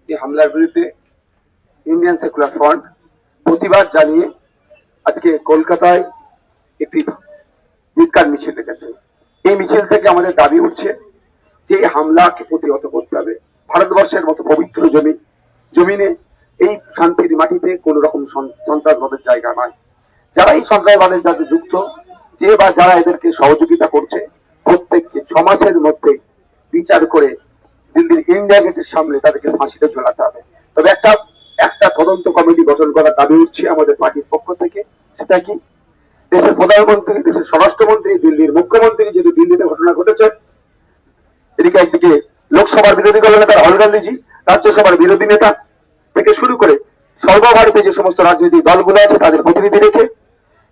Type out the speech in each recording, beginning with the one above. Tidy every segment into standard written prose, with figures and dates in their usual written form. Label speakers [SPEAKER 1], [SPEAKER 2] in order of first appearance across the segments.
[SPEAKER 1] এই হামলার বিরুদ্ধে ইন্ডিয়ান সেকুলার ফ্রন্ট প্রতিবাদ জানিয়ে আজকে কলকাতায় একটি ধিক্কার মিছিল ডেকেছে। এই মিছিল থেকে আমাদের দাবি উঠছে যে এই হামলাকে প্রতিহত করতে হবে। ভারতবর্ষের মতো পবিত্র জমিনে এই শান্তির মাটিতে কোন রকম সন্ত্রাসবাদের জায়গা নয়। যারা এই সন্ত্রাসবাদের সাথে যুক্ত, যে বা যারা এদেরকে সহযোগিতা করছে, প্রত্যেককে সমাজের মধ্যে বিচার করে দিল্লির ইন্ডিয়া গেটের সামনে তাদেরকে ফাঁসিতে ঝোলাতে হবে। তবে একটা তদন্ত কমিটি গঠন করার দাবি উঠছে আমাদের পার্টির পক্ষ থেকে। সেটা কি, দেশের প্রধানমন্ত্রী, দেশের স্বরাষ্ট্রমন্ত্রী, দিল্লির মুখ্যমন্ত্রী যেহেতু দিল্লিতে ঘটনা ঘটেছে, এদিকে একদিকে লোকসভার বিরোধী দলনেতা রাহুল গান্ধীজি, রাজ্যসভার বিরোধী নেতা থেকে শুরু করে সর্বভারতে যে সমস্ত রাজনৈতিক দলগুলো আছে তাদের প্রতিনিধি রেখে,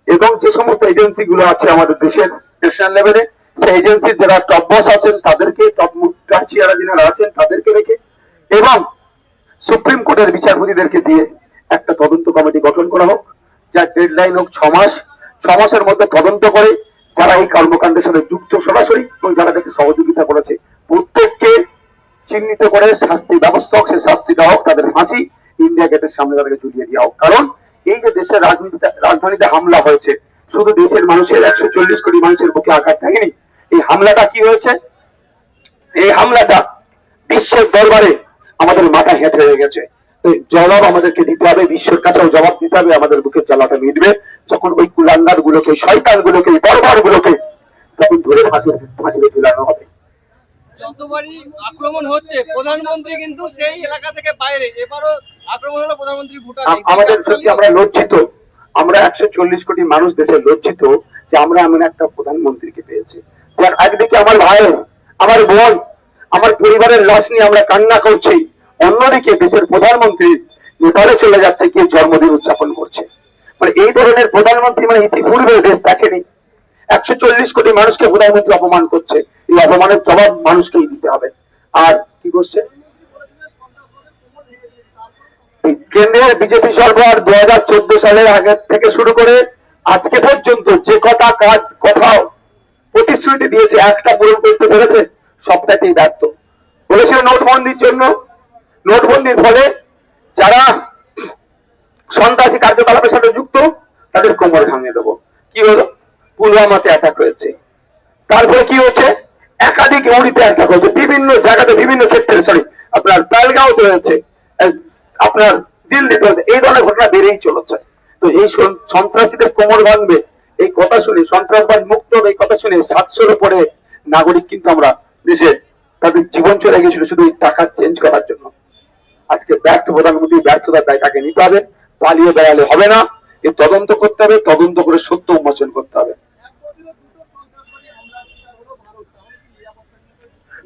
[SPEAKER 1] এবং যে সমস্ত এজেন্সি গুলো আছে আমাদের দেশের ন্যাশনাল লেভেলে, সেই এজেন্সির যারা টপ বস আছেন তাদেরকে, টপ মুখ্যমন্ত্রী যিনারা আছেন তাদেরকে রেখে, এবং সুপ্রিম কোর্টের বিচারপতিদেরকে দিয়ে একটা তদন্ত কমিটি গঠন করা হোক, যার ডেডলাইন হোক 6 মাস। 6 মাসের মধ্যে তদন্ত করে যারা এই কর্মকাণ্ডের সাথে যুক্ত সরাসরি এবং যারা তাকে সহযোগিতা করেছে প্রত্যেককে চিহ্নিত করে শাস্তি ব্যবস্থা হোক, সে শাস্তি দেওয়া হোক, তাদের ফাঁসি ইন্ডিয়া গেটের সামনে তাদেরকে ঝুলিয়ে দেওয়া হোক। কারণ এই যে দেশের রাজধানীতে হামলা হয়েছে, শুধু দেশের মানুষের 140 কোটি মানুষের বুকে আঘাত থাকেনি। এই হামলাটা কি হয়েছে? এই হামলাটা বিশ্বের দরবারে আমাদের মাথা হেঁটে হয়ে গেছে। জবাব আমাদেরকে দিতে হবে, বিশ্বের কাছেও জবাব দিতে হবে। আমাদের বুকের জ্বালাটা মিটবে যখন ওই কুলাঙ্গার গুলোকে, শয়তান গুলোকে, বর্বর গুলোকে তখন ধরে ফাঁসিতে ঝুলানো হবে।
[SPEAKER 2] যতবারই আক্রমণ হচ্ছে, প্রধানমন্ত্রী কিন্তু সেই এলাকা থেকে বাইরে, এবারও আক্রমণ হলো প্রধানমন্ত্রী ভুটানে।
[SPEAKER 1] আমাদের সত্যি আমরা লজ্জিত, আমরা 140 কোটি মানুষ দেশে লজ্জিত যে আমরা এমন একটা প্রধানমন্ত্রীকে পেয়েছি। একদিকে আমার ভাই, আমার বোন, আমার পরিবারের লাশ নিয়ে আমরা কান্না করছি, অন্যদিকে দেশের প্রধানমন্ত্রী নেপালে চলে যাচ্ছে, কি জন্মদিন উদযাপন করছে। মানে এই ধরনের প্রধানমন্ত্রী মানে ইতিপূর্বে দেশ দেখেনি। 140 কোটি মানুষকে প্রধানমন্ত্রী অপমান করছে, এই অপমানের জবাব মানুষকেই দিতে হবে। আর কি করছে কেন্দ্রের বিজেপি সরকার 2014 সালের আগে থেকে শুরু করে আজকে পর্যন্ত যে কথা প্রতিশ্রুতি দিয়েছে, একটা পূরণ করতে পেরেছে? সবটাকেই ব্যর্থ। বলেছিল নোটবন্দির জন্য, নোটবন্দির ফলে যারা সন্ত্রাসী কার্যকলাপের সাথে যুক্ত তাদের কোমর ভাঙিয়ে দেবো। কি হলো? পুলওয়ামাতে অ্যাটাক হয়েছে। তারপরে কি হয়েছে? একাধিক উড়িতে অ্যাটাক হয়েছে, বিভিন্ন জায়গাতে, বিভিন্ন ক্ষেত্রে, আপনার বেলগাঁওতে হয়েছে, আপনার দিল্লিতে হয়েছে। এই ধরনের ঘটনা বেড়েই চলেছে। তো এই সন্ত্রাসীদের কোমর ভাঙবে এই কথা শুনে, সন্ত্রাসবাদ মুক্ত হবে এই কথা শুনে 700-র উপরে নাগরিক কিন্তু আমরা দেশে তাদের জীবন চলে গেছিল শুধু টাকা চেঞ্জ করার জন্য। আজকে ব্যর্থ প্রধানমন্ত্রী, ব্যর্থতার দায় তাকে নিতে হবে, পালিয়ে বেড়ালে হবে না। এর তদন্ত করতে হবে, তদন্ত করে সত্য উন্মোচন করতে হবে।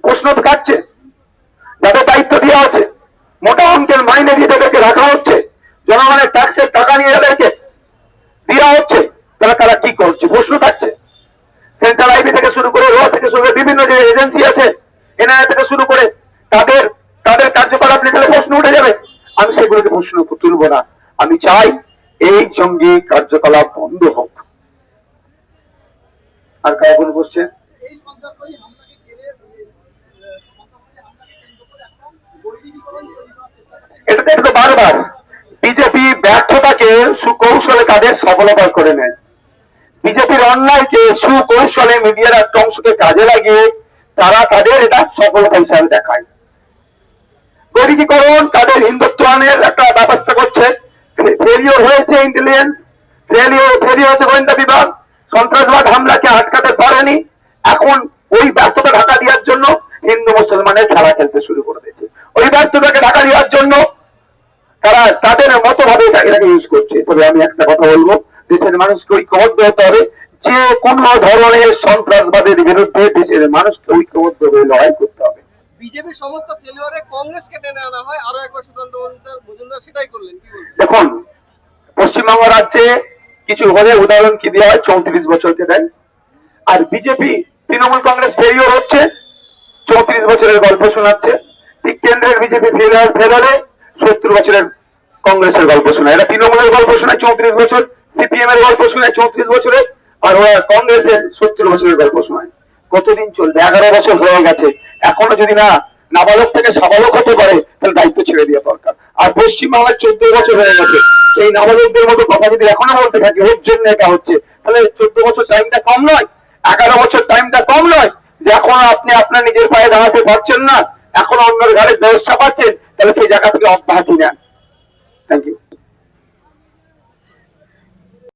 [SPEAKER 1] প্রশ্ন তো কাটছে, যাদের দায়িত্ব দেওয়া আছে, মোটা অঙ্কের মাইনে দিয়ে তাদেরকে রাখা হচ্ছে, জনগণের ট্যাক্সের টাকা নিয়ে তাদেরকে দেওয়া হচ্ছে, তারা কি করছে? প্রশ্ন থাকছে। সেন্ট্রাল আইবি থেকে শুরু করে, র থেকে শুরু করে বিভিন্ন যে এজেন্সি আছে, এনআইএ থেকে শুরু করে, তাদের কার্যকলাপ নিয়ে প্রশ্ন উঠে যাবে। আমি সেগুলোকে প্রশ্ন তুলব না। আমি চাই এই জঙ্গি কার্যকলাপ বন্ধ হোক। আর কাউকে বসছে এটা দেখতে বারবার বিজেপি ব্যর্থতাকে সুকৌশলে তাদের সফলতা করে নেয়। বিজেপির অন্যায়কে সুকৌশলে মিডিয়ার একটা অংশকে কাজে লাগিয়ে তারা তাদের এটা সফলতা হিসাবে দেখায়। বৈদিকীকরণ তাদের হিন্দুত্বের একটা ব্যবস্থা করছে। ফেলিওর হয়েছে ইন্টেলিজেন্স, ফেলিওর হয়েছে গোয়েন্দা বিভাগ, সন্ত্রাসবাদ হামলাকে আটকাতে পারেনি। এখন ওই ব্যর্থতা ঢাকা দেওয়ার জন্য হিন্দু মুসলমানের খেলা খেলতে শুরু করে দিয়েছে। ওই ব্যর্থতাকে ঢাকা দেওয়ার জন্য তারা তাদের মতো ভাবে এটাকে ইউজ করছে। তবে আমি একটা কথা বলবো, দেশের মানুষকে ঐক্যবদ্ধ হতে হবে। যে কোন ধরনের সন্ত্রাসবাদের বিরুদ্ধে দেশের মানুষকে ঐক্যবদ্ধ হয়ে লড়াই করতে হবে।
[SPEAKER 2] বিজেপির সমস্ত ফেলিওরে কংগ্রেসকে টেনে আনা হয়, আরো একবার সুকান্ত মজুমদার সেটাই করলেন। কি বলবেন?
[SPEAKER 1] দেখুন, পশ্চিমবঙ্গ রাজ্যে কিছু হলে উদাহরণ কি দেওয়া হয়, 34 বছরকে দেয়। আর বিজেপি, তৃণমূল কংগ্রেস ফেলিওর হচ্ছে, 34 বছরের গল্প শোনাচ্ছে। ঠিক কেন্দ্রের বিজেপি ফেল হলে 70 বছরের কংগ্রেসের গল্প শোনায়। এরা তৃণমূলের গল্প শোনায় 34 বছর, সিপিএম এর গল্প শোনায় 34 বছরের, আর ওরা কংগ্রেসের 70 বছরের গল্প শোনায়। কতদিন চলবে? 11 বছর হয়ে গেছে। এখনো যদি না নাবালক থেকে সাবালক হতে পারে, তাহলে দায়িত্ব ছেড়ে দিয়ে পশ্চিমবাংলার 14 বছর হয়ে গেছে, সেই নাবালকদের মতো কথা যদি এখনো বলতে থাকি ওর জন্য এটা হচ্ছে, তাহলে 14 বছর টাইমটা কম নয়? 11 বছর টাইমটা কম নয়? যে এখনো আপনি আপনার নিজের পায়ে দাঁড়াতে পারছেন না, এখন অন্যের ঘরে ব্যবস্থা পাচ্ছেন, তাহলে সেই জায়গা থেকে অব্যাহতি নেন। Thank you.